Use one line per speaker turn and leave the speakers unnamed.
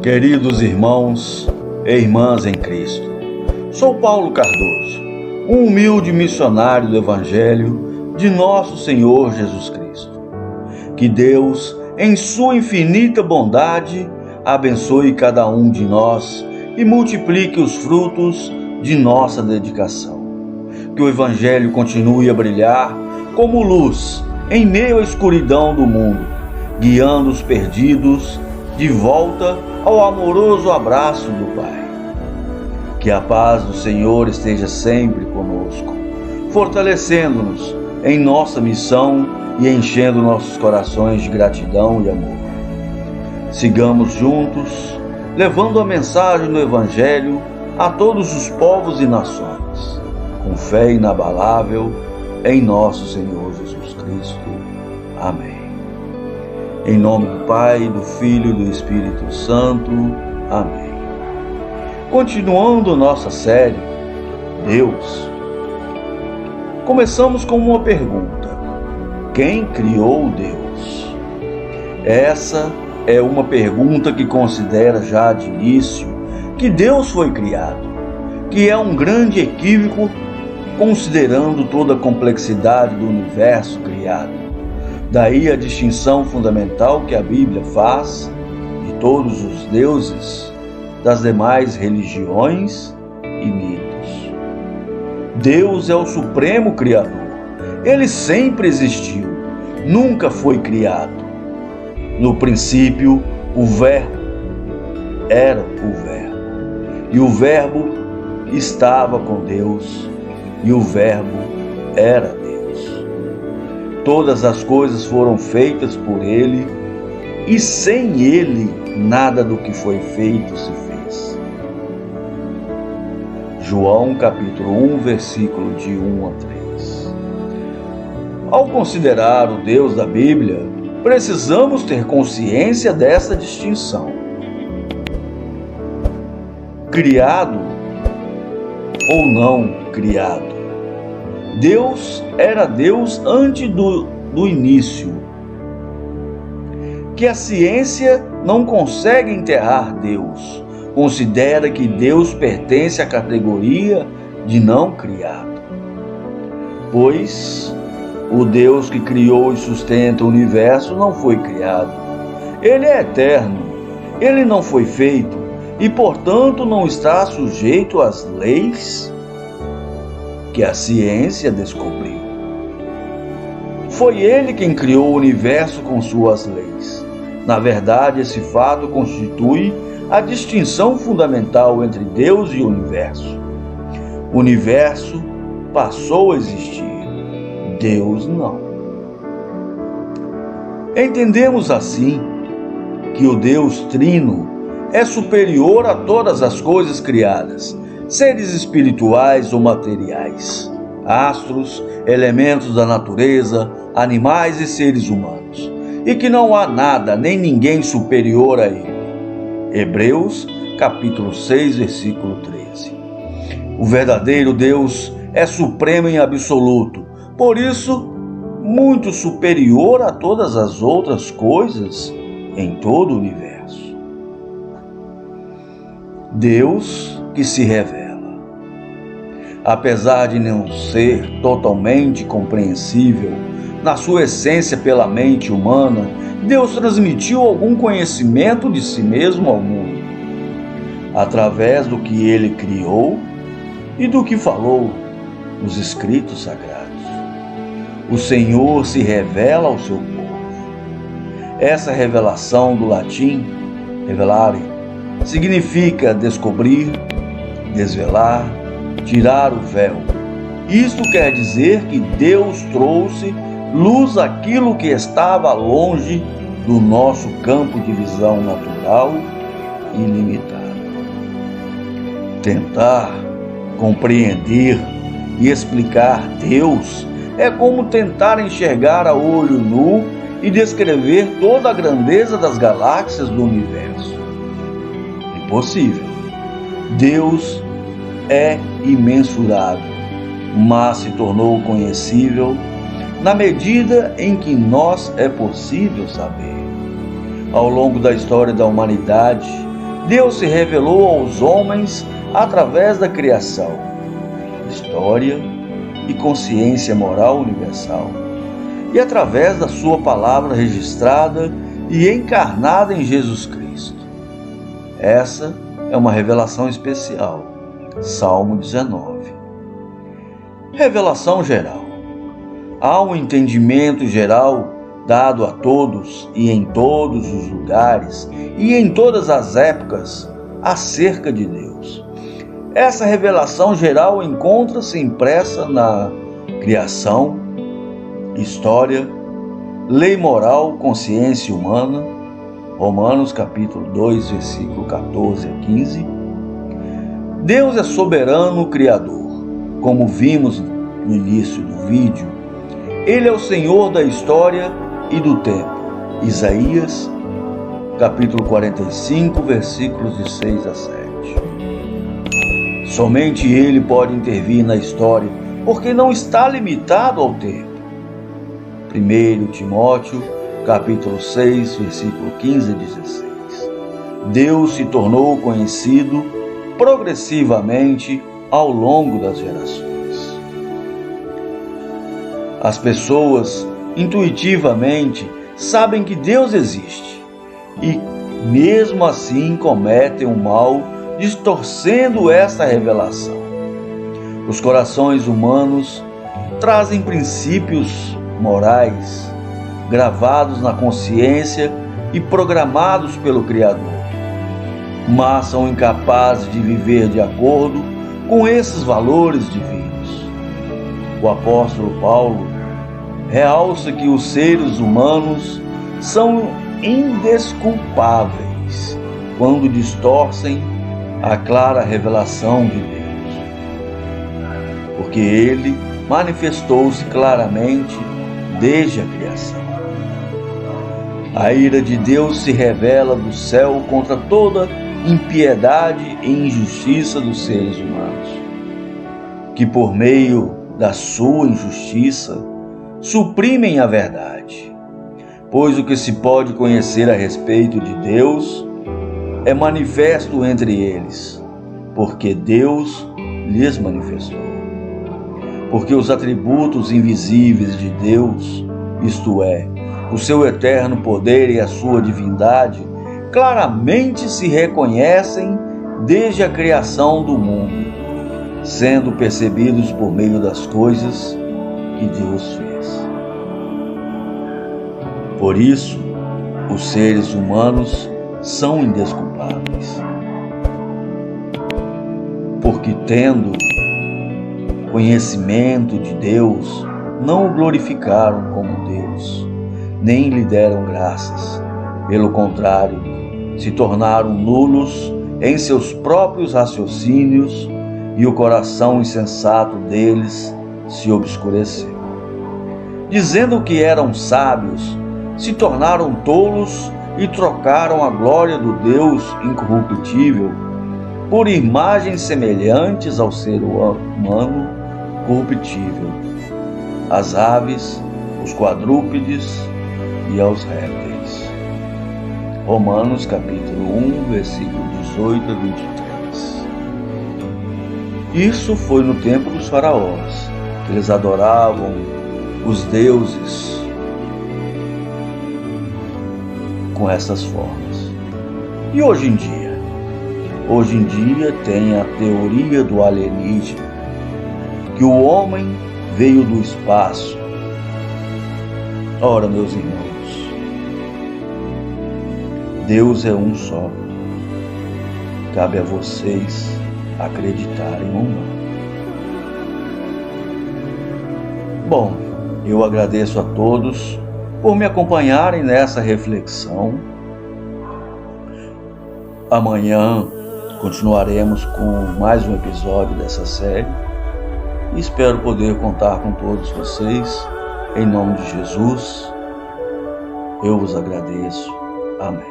Queridos irmãos e irmãs em Cristo, sou Paulo Cardoso, um humilde missionário do Evangelho de nosso Senhor Jesus Cristo. Que Deus, em sua infinita bondade, abençoe cada um de nós e multiplique os frutos de nossa dedicação. Que o Evangelho continue a brilhar como luz em meio à escuridão do mundo, guiando os perdidos de volta ao amoroso abraço do Pai. Que a paz do Senhor esteja sempre conosco, fortalecendo-nos em nossa missão e enchendo nossos corações de gratidão e amor. Sigamos juntos, levando a mensagem do Evangelho a todos os povos e nações, com fé inabalável em nosso Senhor Jesus Cristo. Amém. Em nome do Pai, do Filho e do Espírito Santo. Amém. Continuando nossa série, Deus, começamos com uma pergunta: quem criou Deus? Essa é uma pergunta que considera já de início que Deus foi criado, que é um grande equívoco considerando toda a complexidade do universo criado. Daí a distinção fundamental que a Bíblia faz de todos os deuses das demais religiões e mitos. Deus é o supremo Criador. Ele sempre existiu, nunca foi criado. No princípio, o Verbo era o Verbo, e o Verbo estava com Deus, e o Verbo era Deus. Todas as coisas foram feitas por Ele, e sem Ele nada do que foi feito se fez. João capítulo 1, versículo de 1 a 3. Ao considerar o Deus da Bíblia, precisamos ter consciência dessa distinção. Criado ou não criado, Deus era Deus antes do início. Que a ciência não consegue enterrar Deus. Considera que Deus pertence à categoria de não criado. Pois o Deus que criou e sustenta o universo não foi criado. Ele é eterno. Ele não foi feito e, portanto, não está sujeito às leis que a ciência descobriu. Foi Ele quem criou o universo com suas leis. Na verdade, esse fato constitui a distinção fundamental entre Deus e o universo. O universo passou a existir, Deus não. Entendemos assim que o Deus Trino é superior a todas as coisas criadas, seres espirituais ou materiais, astros, elementos da natureza, animais e seres humanos, e que não há nada nem ninguém superior a Ele. Hebreus, capítulo 6, versículo 13. O verdadeiro Deus é supremo em absoluto, por isso, muito superior a todas as outras coisas em todo o universo. Deus que se revela. Apesar de não ser totalmente compreensível na sua essência pela mente humana, Deus transmitiu algum conhecimento de si mesmo ao mundo, através do que Ele criou e do que falou nos escritos sagrados. O Senhor se revela ao seu povo. Essa revelação do latim, revelare, significa descobrir, desvelar, tirar o véu. Isto quer dizer que Deus trouxe luz àquilo que estava longe do nosso campo de visão natural e limitado. Tentar compreender e explicar Deus é como tentar enxergar a olho nu e descrever toda a grandeza das galáxias do universo. Impossível. Deus é imensurável, mas se tornou conhecível na medida em que nós é possível saber. Ao longo da história da humanidade, Deus se revelou aos homens através da criação, história e consciência moral universal, e através da sua palavra registrada e encarnada em Jesus Cristo. Essa é uma revelação especial. Salmo 19. Revelação geral. Há um entendimento geral dado a todos e em todos os lugares e em todas as épocas acerca de Deus. Essa revelação geral encontra-se impressa na criação, história, lei moral, consciência humana, Romanos capítulo 2, versículo 14 a 15. Deus é soberano Criador, como vimos no início do vídeo. Ele é o Senhor da história e do tempo. Isaías capítulo 45, versículos de 6 a 7. Somente Ele pode intervir na história, porque não está limitado ao tempo. 1 Timóteo, capítulo 6, versículo 15 a 16. Deus se tornou conhecido progressivamente ao longo das gerações. As pessoas intuitivamente sabem que Deus existe e, mesmo assim, cometem o mal distorcendo essa revelação. Os corações humanos trazem princípios morais gravados na consciência e programados pelo Criador, mas são incapazes de viver de acordo com esses valores divinos. O apóstolo Paulo realça que os seres humanos são indesculpáveis quando distorcem a clara revelação de Deus, porque Ele manifestou-se claramente desde a criação. A ira de Deus se revela do céu contra toda impiedade e injustiça dos seres humanos, que por meio da sua injustiça suprimem a verdade, pois o que se pode conhecer a respeito de Deus é manifesto entre eles, porque Deus lhes manifestou. Porque os atributos invisíveis de Deus, isto é, o seu eterno poder e a sua divindade, claramente se reconhecem desde a criação do mundo, sendo percebidos por meio das coisas que Deus fez. Por isso, os seres humanos são indesculpáveis, porque tendo conhecimento de Deus, não o glorificaram como Deus, nem lhe deram graças. Pelo contrário, se tornaram nulos em seus próprios raciocínios e o coração insensato deles se obscureceu. Dizendo que eram sábios, se tornaram tolos e trocaram a glória do Deus incorruptível por imagens semelhantes ao ser humano corruptível, às aves, os quadrúpedes e aos répteis. Romanos capítulo 1, versículo 18 a 23. Isso foi no tempo dos faraós, que eles adoravam os deuses com essas formas. E hoje em dia? Hoje em dia tem a teoria do alienígena, que o homem veio do espaço. Ora, meus irmãos, Deus é um só. Cabe a vocês acreditarem ou não. Bom, eu agradeço a todos por me acompanharem nessa reflexão. Amanhã continuaremos com mais um episódio dessa série e espero poder contar com todos vocês. Em nome de Jesus, eu vos agradeço. Amém.